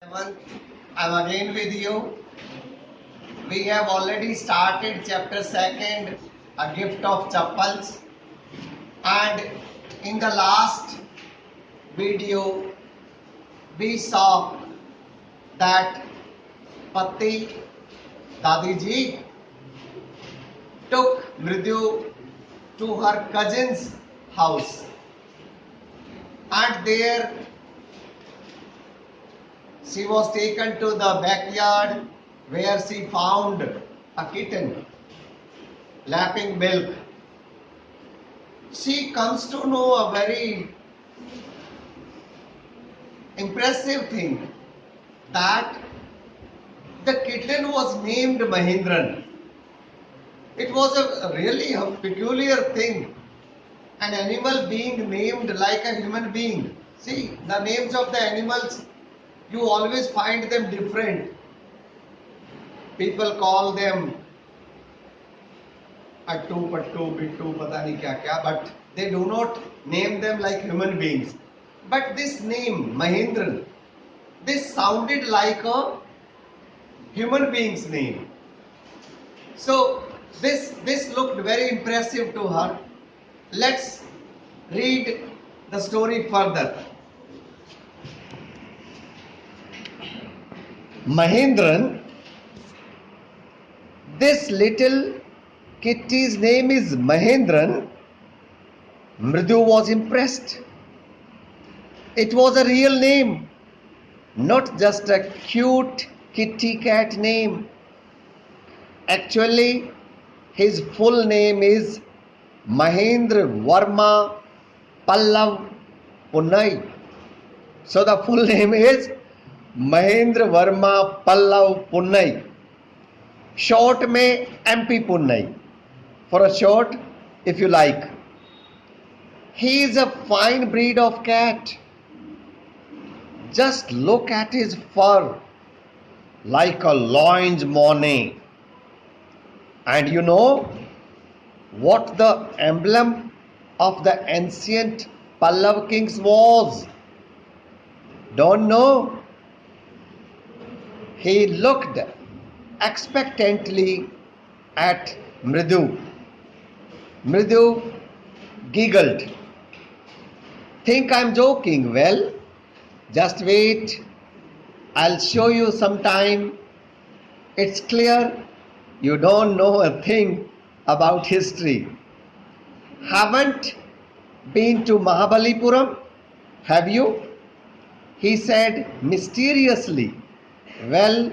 Everyone, I'm again with you. We have already started chapter 2nd, a gift of chappals, and in the last video we saw that Patti Dadi ji took Mridyu to her cousin's house, and there she was taken to the backyard where she found a kitten lapping milk. She comes to know a very impressive thing that the kitten was named Mahindran. It was really a peculiar thing. An animal being named like a human being. See, the names of the animals, you always find them different. People call them Attu, Pattu, Bittu, Pata nahi kya kya, but they do not name them like human beings. But this name, Mahindran, this sounded like a human being's name. So this looked very impressive to her. Let's read the story further. Mahindran, this little kitty's name is Mahindran. Mridyu was impressed. It was a real name, not just a cute kitty cat name. Actually, his full name is Mahendra Varma Pallav Punnai. So the full name is Mahendra Varma Pallav Punnai. Short में MP Punnai. For a short, if you like. He is a fine breed of cat. Just look at his fur, like a lion's mane. And you know what the emblem of the ancient Pallav kings was? Don't know? He looked expectantly at Mridyu. Mridyu giggled. Think I'm joking? Well, just wait. I'll show you sometime. It's clear you don't know a thing about history. Haven't been to Mahabalipuram? Have you? He said mysteriously. Well,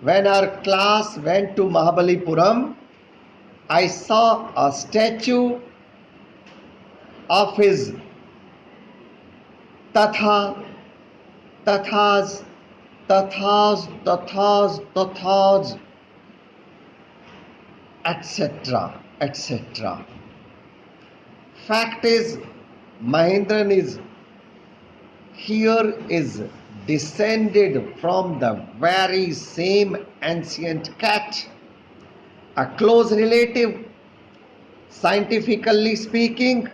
when our class went to Mahabalipuram, I saw a statue of his Tathas, etc., etc. Fact is, Mahindran is descended from the very same ancient cat, a close relative, scientifically speaking,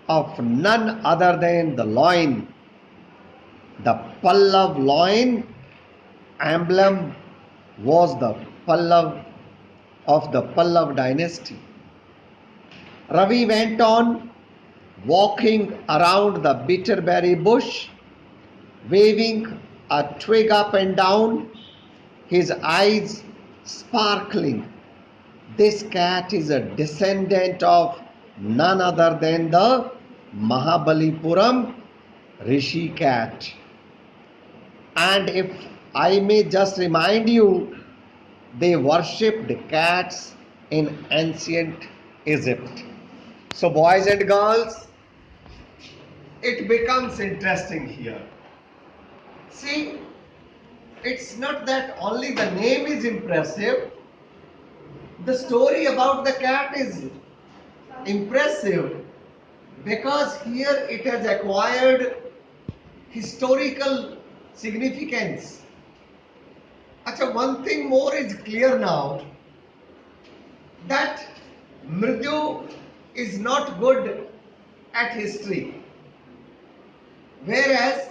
of none other than the lion. The Pallav lion emblem was the Pallav of the Pallav dynasty. Ravi went on walking around the bitterberry bush, waving a twig up and down, his eyes sparkling. This cat is a descendant of none other than the Mahabalipuram Rishi cat. And if I may just remind you, they worshipped cats in ancient Egypt. So boys and girls, it becomes interesting here. See, it's not that only the name is impressive, the story about the cat is impressive because here it has acquired historical significance. Achha, one thing more is clear now, that Mridyu is not good at history, whereas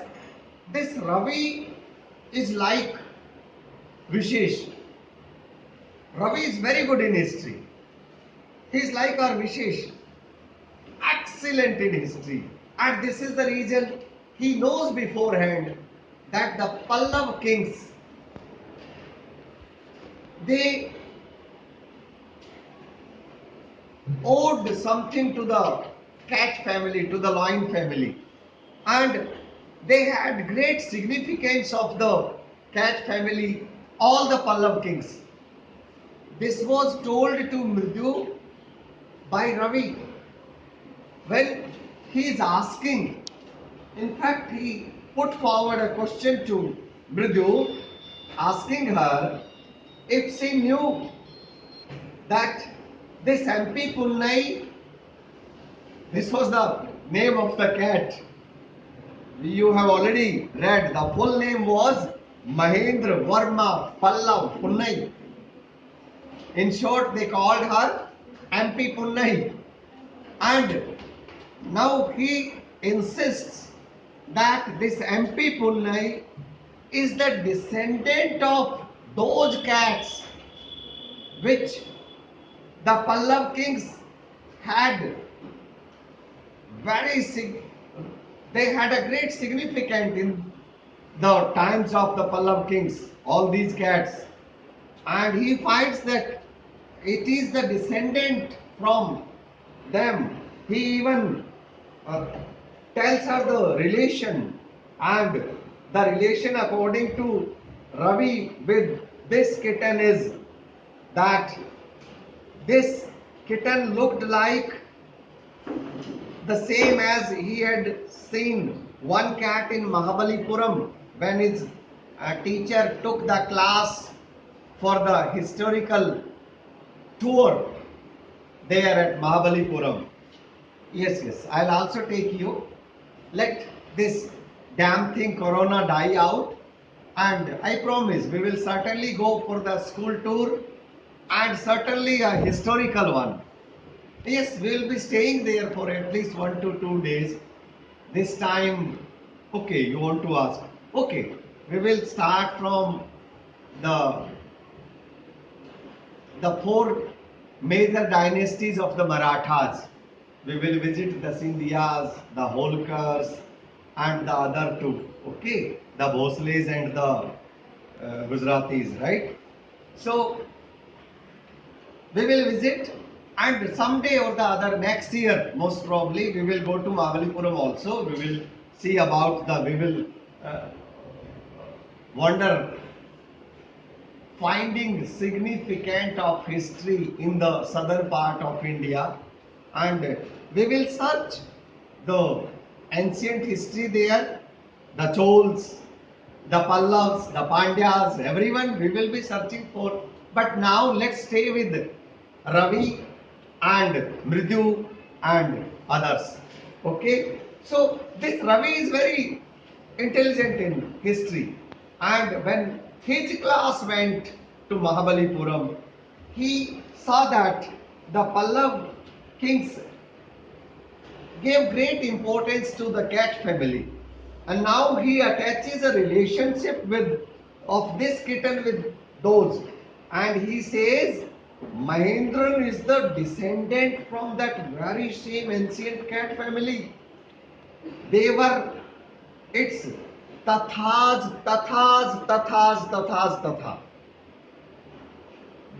this Ravi is like Vishesh. Ravi is very good in history. He is like our Vishesh, excellent in history. And this is the reason he knows beforehand that the Pallav kings, they owed something to the cat family, to the lion family. And they had great significance of the cat family, all the Pallav kings. This was told to Mridyu by Ravi when he is asking. In fact, he put forward a question to Mridyu, asking her if she knew that this MP Punnai, this was the name of the cat. You have already read, the full name was Mahendra Varma Pallav Punnai. In short, they called her MP Punnai. And now he insists that this MP Punnai is the descendant of those cats which the Pallav kings had they had a great significance in the times of the Pallav kings, all these cats. And he finds that it is the descendant from them. He even tells her the relation, and the relation according to Ravi with this kitten is that this kitten looked like the same as he had seen one cat in Mahabalipuram when his teacher took the class for the historical tour there at Mahabalipuram. Yes, I'll also take you. Let this damn thing Corona die out, and I promise we will certainly go for the school tour, and certainly a historical one. Yes, we will be staying there for at least 1 to 2 days. This time, okay, you want to ask. Okay, we will start from the four major dynasties of the Marathas. We will visit the Sindhyas, the Holkars, and the other two. Okay, the Bhosles and the Gujaratis, right? So we will visit, and someday or the other next year, most probably, we will go to Mahabalipuram also. We will see about we will wonder finding significant of history in the southern part of India, and we will search the ancient history there, the Chols, the Pallavs, the Pandyas, everyone we will be searching for. But now let's stay with Ravi and Mridyu and others. Okay, so this Ravi is very intelligent in history, and when his class went to Mahabalipuram, he saw that the Pallav kings gave great importance to the cat family, and now he attaches a relationship with of this kitten with those, and he says Mahendran is the descendant from that very same ancient cat family. They were its tathas, tathas, tathas, tathas, tatha.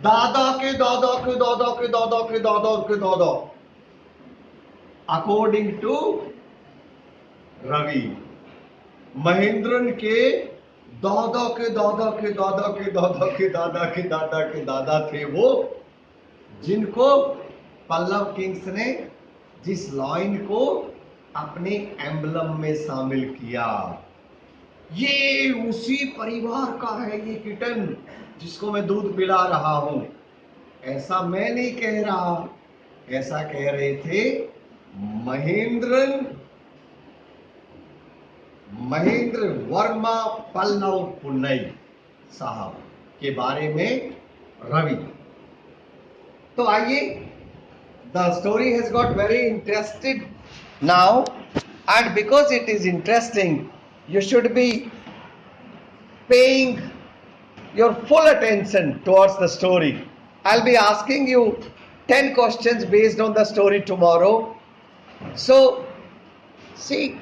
Dada ke dada ke dada ke dada ke dada ke dada. According to Ravi, Mahendran के दादा के दादा के दादा के दादा के दादा के दादा के दादा थे वो, जिनको पल्लव किंग्स ने जिस लाइन को अपने एम्बलम में शामिल किया। ये उसी परिवार का है ये किटन जिसको मैं दूध पिला रहा हूं। ऐसा मैं नहीं कह रहा, ऐसा कह रहे थे महेंद्र वर्मा पल्लव पुन्नई साहब के बारे में रवि। तो आइए, the story has got very interested now, and because it is interesting you should be paying your full attention towards the story. I'll be asking you 10 questions based on the story tomorrow. So, see,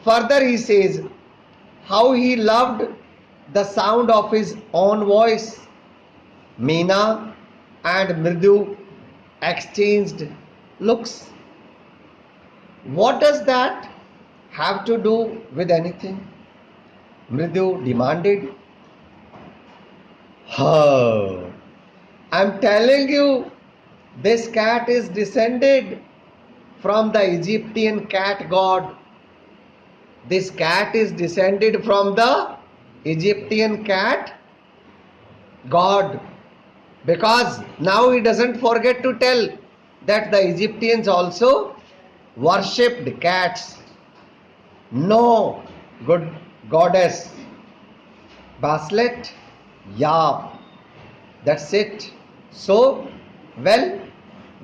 further he says how he loved the sound of his own voice. Meena and Mridu exchanged looks. What does that have to do with anything? Mridu demanded. Oh, I'm telling you, this cat is descended from the Egyptian cat god. This cat is descended from the Egyptian cat god. Because now he doesn't forget to tell that the Egyptians also worshipped cats. No, good goddess. Baslet, yeah, that's it. So, well,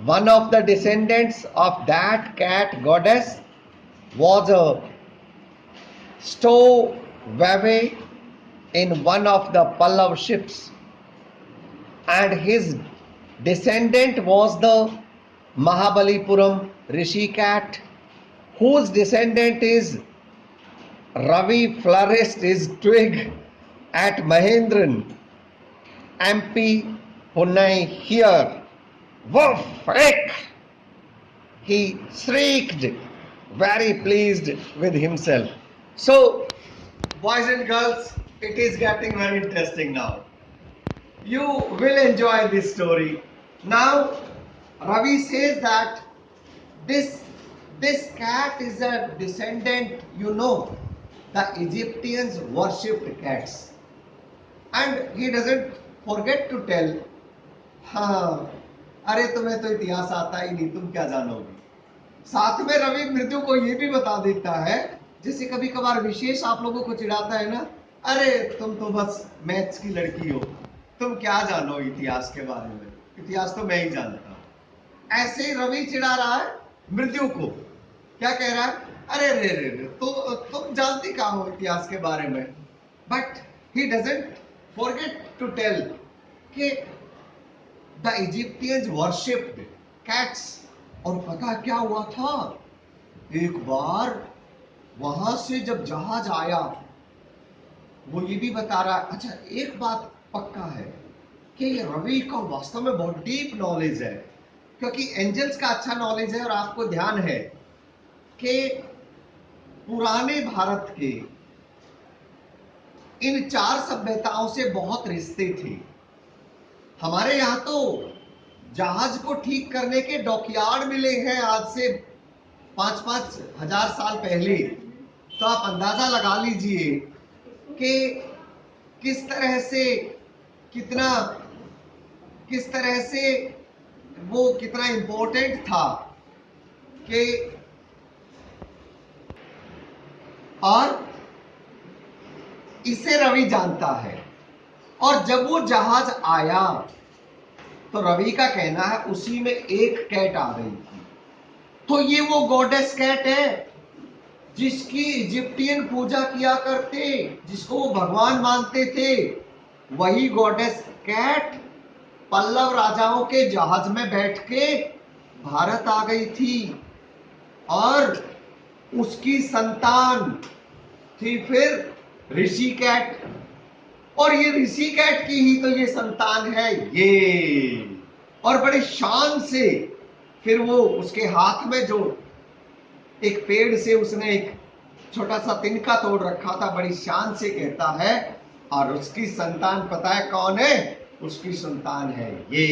one of the descendants of that cat goddess was a stowaway in one of the Pallav ships, and his descendant was the Mahabalipuram Rishi cat, whose descendant is Ravi flourished his twig at Mahendran, MP Punai here. Woof! Frick! He shrieked, very pleased with himself. So, boys and girls, it is getting very interesting now. You will enjoy this story. Now, Ravi says that this cat is a descendant, the Egyptians worshipped cats. And he doesn't forget to tell, हाँ, अरे तुम्हें तो इतिहास आता ही नहीं, तुम क्या जानोगे। साथ में रवि मृत्यु को ये भी बता देता है, जैसे कभी कभार विशेष आप लोगों को चिढ़ाता है ना, अरे तुम तो बस मैथ्स की लड़की हो, तुम क्या जानो इतिहास के बारे में, इतिहास तो मैं ही जानता हूं। ऐसे ही रवि चिढ़ा रहा है मृत्यु को, क्या कह रहा है, अरे रे रे रे तुम जानती कहाँ हो इतिहास के बारे में। But he doesn't forget to tell कि द इजिप्टियंस वर्शिप्ड कैट्स। और पता क्या हुआ था, एक बार वहां से जब जहाज आया, वो ये भी बता रहा, अच्छा एक बात पक्का है कि ये रवि का वास्तव में बहुत डीप नॉलेज है, क्योंकि एंजल्स का अच्छा नॉलेज है। और आपको ध्यान है कि पुराने भारत के इन 4 सभ्यताओं से बहुत रिश्ते थे। हमारे यहाँ तो जहाज को ठीक करने के डॉकयार्ड मिले हैं आज से 5-5 हजार साल पहले। तो आप अंदाजा लगा लीजिए कि किस तरह से वो कितना इंपॉर्टेंट था कि, और इसे रवि जानता है। और जब वो जहाज आया तो रवि का कहना है उसी में एक कैट आ गई थी। तो ये वो गॉडेस कैट है जिसकी इजिप्टियन पूजा किया करते, जिसको वो भगवान मानते थे। वही गॉडेस कैट पल्लव राजाओं के जहाज में बैठ के भारत आ गई थी, और उसकी संतान थी फिर ऋषि कैट। और ये ऋषि कैट की ही तो ये संतान है ये। और बड़े शान से फिर वो उसके हाथ में जो एक पेड़ से उसने एक छोटा सा तिनका तोड़ रखा था, बड़ी शान से कहता है, और उसकी संतान पता है कौन है, उसकी संतान है ये।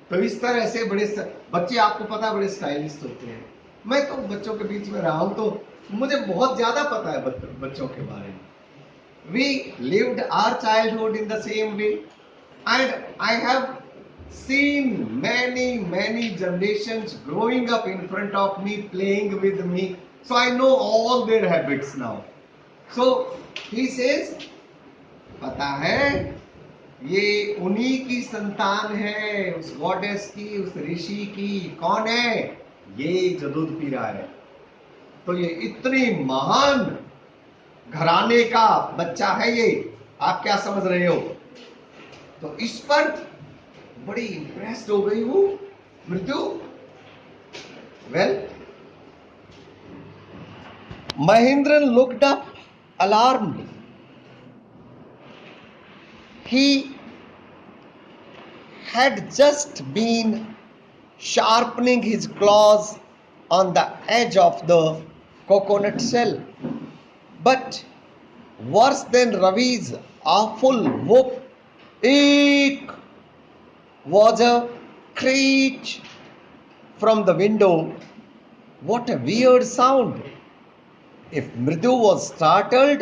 तो इस तरह से बड़े बच्चे, आपको पता है, बड़े स्टाइलिस्ट होते हैं। मैं तो बच्चों के बीच में रहा हूं तो मुझे बहुत ज्यादा पता है बच्चों के बारे में। We lived our childhood in the same way, and I have seen many generations growing up in front of me, playing with me, so I know all their habits now. So he says, पता है ये उन्हीं की संतान है, उस goddess की, उस ऋषि की। कौन है ये? जो दूध पी रहा है। तो ये इतनी महान घराने का बच्चा है ये, आप क्या समझ रहे हो? तो इस पर बड़ी इंप्रेस्ड हो गई वो मृत्यु। Well, Mahendran looked up, alarmed. He had just been sharpening his claws on the edge of the coconut shell. But worse than Ravi's awful whoop, eek, was a screech from the window. What a weird sound! If Mridu was startled,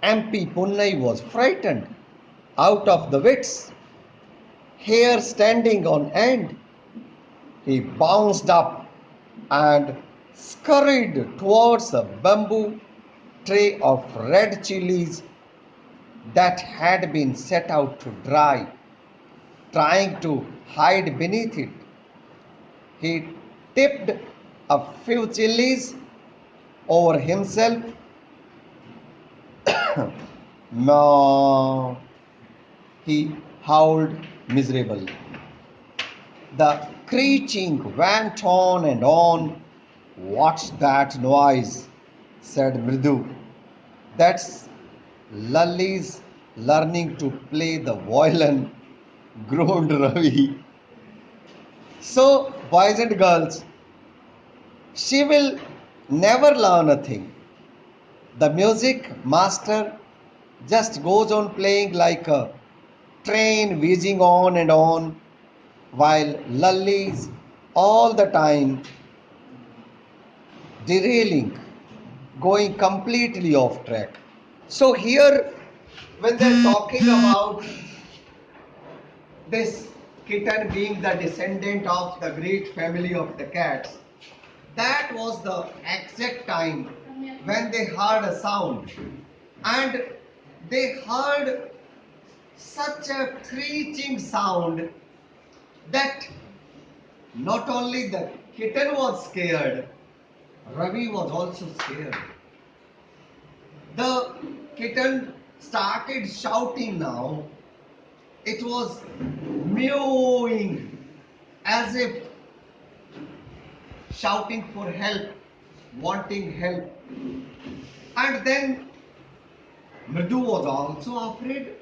MP Punnai was frightened, out of the wits, hair standing on end. He bounced up and scurried towards a bamboo tray of red chilies that had been set out to dry, trying to hide beneath it. He tipped a few chilies over himself. No, he howled miserably. The screeching went on and on. What's that noise? Said Mridu. That's Lalli's learning to play the violin, groaned Ravi. So, boys and girls, she will never learn a thing. The music master just goes on playing like a train whizzing on and on, while Lalli is all the time derailing, going completely off track. So here, when they're talking about this kitten being the descendant of the great family of the cats, that was the exact time when they heard a sound, and they heard such a screeching sound that not only the kitten was scared, Ravi was also scared. The kitten started shouting now. It was mewing as if shouting for help, wanting help. And then Mridu was also afraid.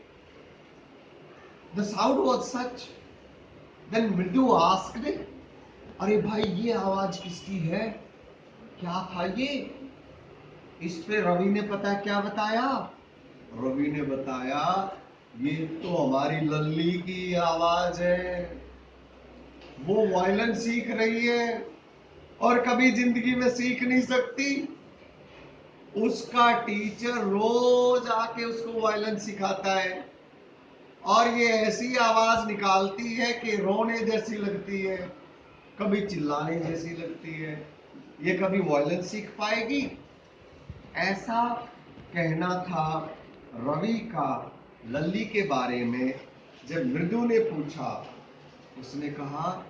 The sound was such. Then Mridu asked, अरे भाई ये आवाज किसकी है? क्या था ये? इस पे रवि ने पता क्या बताया? रवि ने बताया ये तो हमारी लल्ली की आवाज है, वो वायलिन सीख रही है और कभी जिंदगी में सीख नहीं सकती। उसका टीचर रोज आके उसको वायलिन सिखाता है और ये ऐसी आवाज निकालती है कि रोने जैसी लगती है, कभी चिल्लाने जैसी लगती है, ये कभी वायलिन सीख पाएगी? ऐसा कहना था रवि का लल्ली के बारे में। जब मृदु ने पूछा, उसने कहा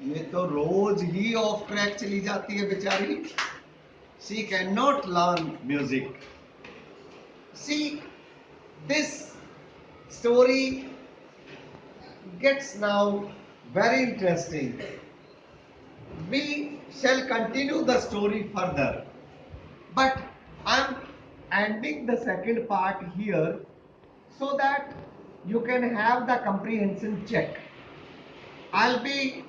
ये तो रोज ही ऑफ ट्रैक चली जाती है बेचारी, she cannot learn music. See, this story gets now very interesting. We shall continue the story further, but I am ending the second part here so that you can have the comprehension check. I'll be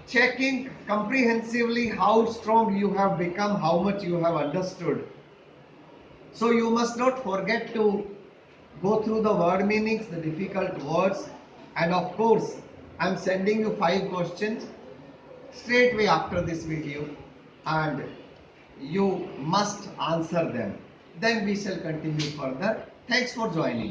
checking comprehensively how strong you have become, how much you have understood. So you must not forget to go through the word meanings, the difficult words, and of course I am sending you 5 questions straight away after this video, and you must answer them. Then we shall continue further. Thanks for joining.